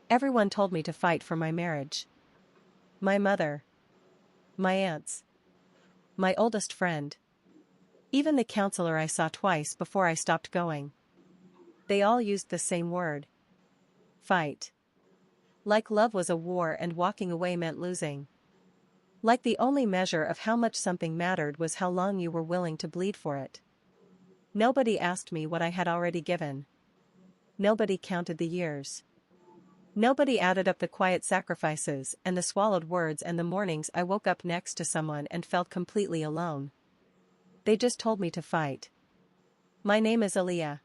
Everyone told me to fight for my marriage. My mother. My aunts. My oldest friend. Even the counselor I saw twice before I stopped going. They all used the same word. Fight. Like love was a war and walking away meant losing. Like the only measure of how much something mattered was how long you were willing to bleed for it. Nobody asked me what I had already given. Nobody counted the years. Nobody added up the quiet sacrifices and the swallowed words and the mornings I woke up next to someone and felt completely alone. They just told me to fight. My name is Aliyah.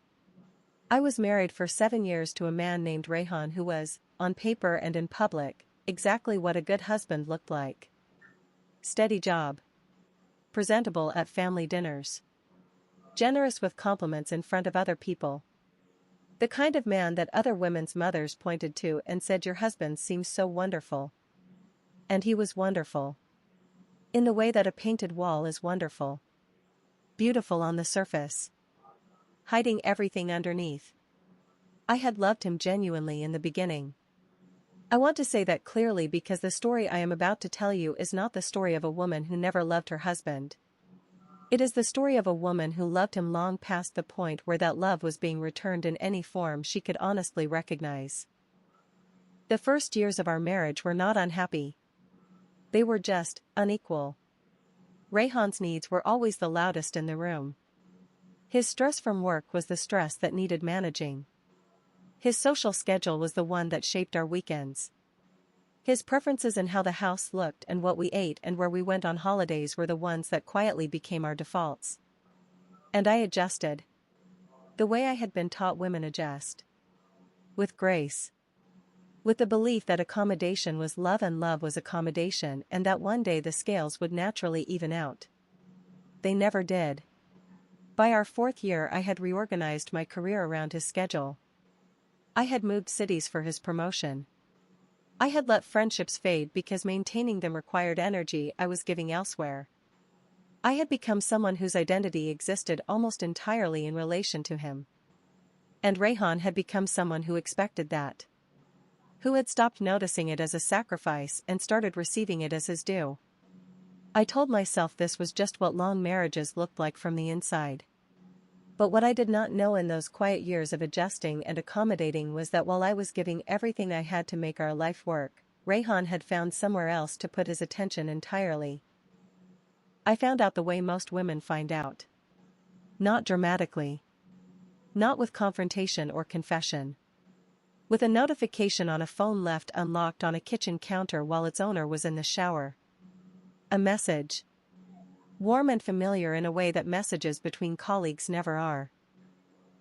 I was married for 7 years to a man named Rayhan who was, on paper and in public, exactly what a good husband looked like. Steady job. Presentable at family dinners. Generous with compliments in front of other people. The kind of man that other women's mothers pointed to and said, "Your husband seems so wonderful." And he was wonderful. In the way that a painted wall is wonderful. Beautiful on the surface. Hiding everything underneath. I had loved him genuinely in the beginning. I want to say that clearly because the story I am about to tell you is not the story of a woman who never loved her husband. It is the story of a woman who loved him long past the point where that love was being returned in any form she could honestly recognize. The first years of our marriage were not unhappy. They were just unequal. Rayhan's needs were always the loudest in the room. His stress from work was the stress that needed managing. His social schedule was the one that shaped our weekends. His preferences in how the house looked and what we ate and where we went on holidays were the ones that quietly became our defaults. And I adjusted. The way I had been taught women adjust. With grace. With the belief that accommodation was love and love was accommodation and that one day the scales would naturally even out. They never did. By our 4th year I had reorganized my career around his schedule. I had moved cities for his promotion. I had let friendships fade because maintaining them required energy I was giving elsewhere. I had become someone whose identity existed almost entirely in relation to him. And Rayhan had become someone who expected that. Who had stopped noticing it as a sacrifice and started receiving it as his due. I told myself this was just what long marriages looked like from the inside. But what I did not know in those quiet years of adjusting and accommodating was that while I was giving everything I had to make our life work, Rayhan had found somewhere else to put his attention entirely. I found out the way most women find out. Not dramatically. Not with confrontation or confession. With a notification on a phone left unlocked on a kitchen counter while its owner was in the shower. A message. Warm and familiar in a way that messages between colleagues never are.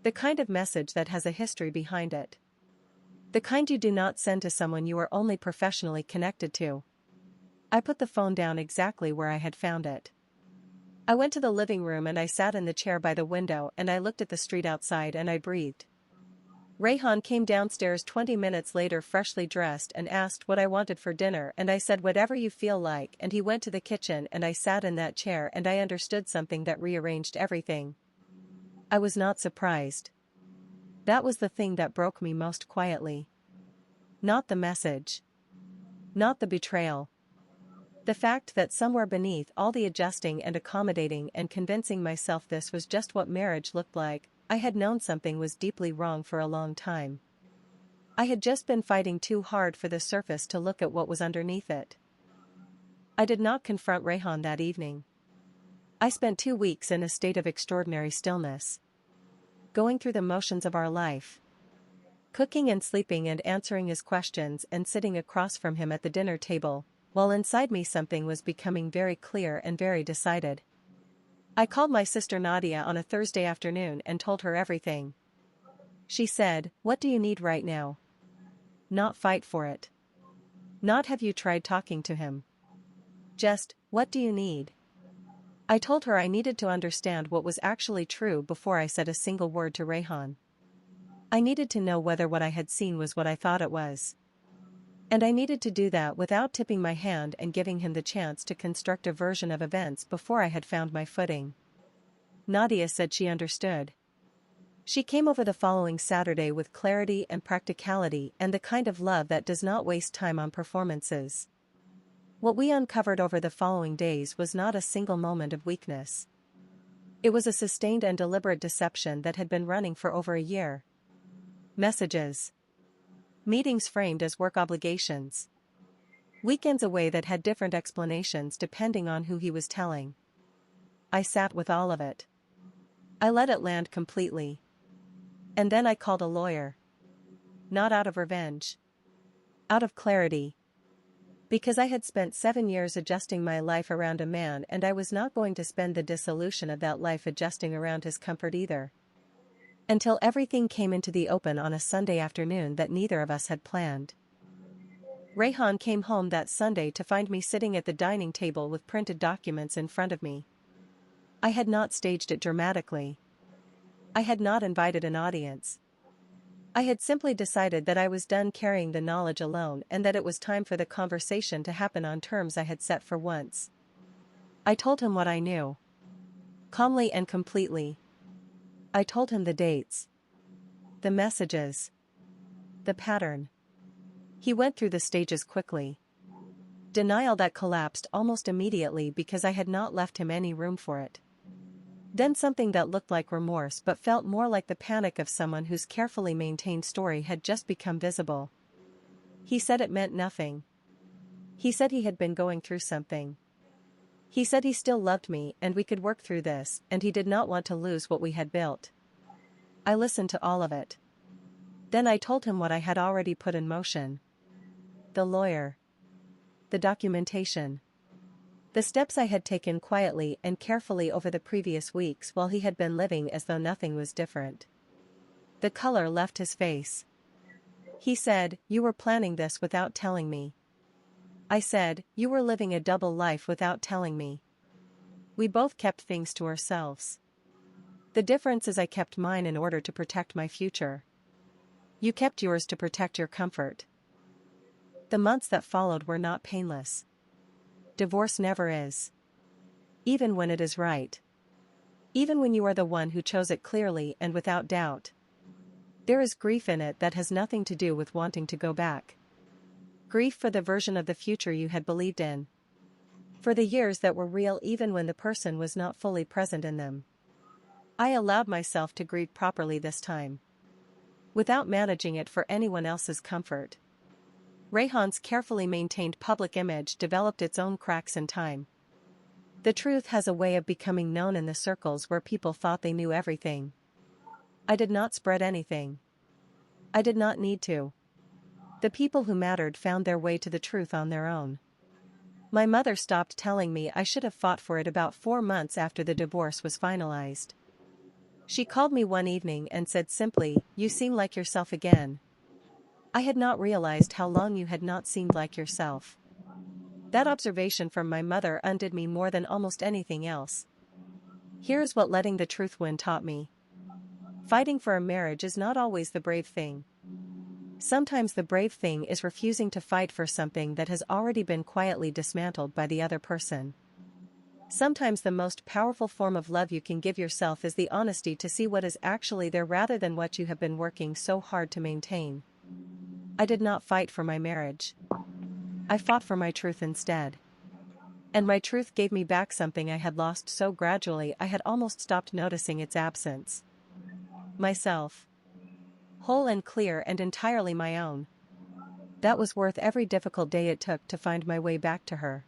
The kind of message that has a history behind it. The kind you do not send to someone you are only professionally connected to. I put the phone down exactly where I had found it. I went to the living room and I sat in the chair by the window and I looked at the street outside and I breathed. Rayhan came downstairs 20 minutes later freshly dressed and asked what I wanted for dinner and I said whatever you feel like and he went to the kitchen and I sat in that chair and I understood something that rearranged everything. I was not surprised. That was the thing that broke me most quietly. Not the message. Not the betrayal. The fact that somewhere beneath all the adjusting and accommodating and convincing myself this was just what marriage looked like, I had known something was deeply wrong for a long time. I had just been fighting too hard for the surface to look at what was underneath it. I did not confront Rayhan that evening. I spent 2 weeks in a state of extraordinary stillness. Going through the motions of our life. Cooking and sleeping and answering his questions and sitting across from him at the dinner table, while inside me something was becoming very clear and very decided. I called my sister Nadia on a Thursday afternoon and told her everything. She said, "What do you need right now?" Not fight for it. Not have you tried talking to him. Just, what do you need? I told her I needed to understand what was actually true before I said a single word to Rayhan. I needed to know whether what I had seen was what I thought it was. And I needed to do that without tipping my hand and giving him the chance to construct a version of events before I had found my footing. Nadia said she understood. She came over the following Saturday with clarity and practicality and the kind of love that does not waste time on performances. What we uncovered over the following days was not a single moment of weakness. It was a sustained and deliberate deception that had been running for over a year. Messages. Meetings framed as work obligations. Weekends away that had different explanations depending on who he was telling. I sat with all of it. I let it land completely. And then I called a lawyer. Not out of revenge. Out of clarity. Because I had spent 7 years adjusting my life around a man, and I was not going to spend the dissolution of that life adjusting around his comfort either. Until everything came into the open on a Sunday afternoon that neither of us had planned. Rayhan came home that Sunday to find me sitting at the dining table with printed documents in front of me. I had not staged it dramatically. I had not invited an audience. I had simply decided that I was done carrying the knowledge alone and that it was time for the conversation to happen on terms I had set for once. I told him what I knew. Calmly and completely. I told him the dates. The messages. The pattern. He went through the stages quickly. Denial that collapsed almost immediately because I had not left him any room for it. Then something that looked like remorse but felt more like the panic of someone whose carefully maintained story had just become visible. He said it meant nothing. He said he had been going through something. He said he still loved me and we could work through this, and he did not want to lose what we had built. I listened to all of it. Then I told him what I had already put in motion. The lawyer. The documentation. The steps I had taken quietly and carefully over the previous weeks while he had been living as though nothing was different. The color left his face. He said, "You were planning this without telling me." I said, "You were living a double life without telling me." We both kept things to ourselves. The difference is I kept mine in order to protect my future. You kept yours to protect your comfort. The months that followed were not painless. Divorce never is. Even when it is right. Even when you are the one who chose it clearly and without doubt. There is grief in it that has nothing to do with wanting to go back. Grief for the version of the future you had believed in. For the years that were real even when the person was not fully present in them. I allowed myself to grieve properly this time. Without managing it for anyone else's comfort. Rayhan's carefully maintained public image developed its own cracks in time. The truth has a way of becoming known in the circles where people thought they knew everything. I did not spread anything. I did not need to. The people who mattered found their way to the truth on their own. My mother stopped telling me I should have fought for it about 4 months after the divorce was finalized. She called me one evening and said simply, "You seem like yourself again. I had not realized how long you had not seemed like yourself." That observation from my mother undid me more than almost anything else. Here's what letting the truth win taught me. Fighting for a marriage is not always the brave thing. Sometimes the brave thing is refusing to fight for something that has already been quietly dismantled by the other person. Sometimes the most powerful form of love you can give yourself is the honesty to see what is actually there rather than what you have been working so hard to maintain. I did not fight for my marriage. I fought for my truth instead. And my truth gave me back something I had lost so gradually I had almost stopped noticing its absence. Myself. Whole and clear and entirely my own. That was worth every difficult day it took to find my way back to her.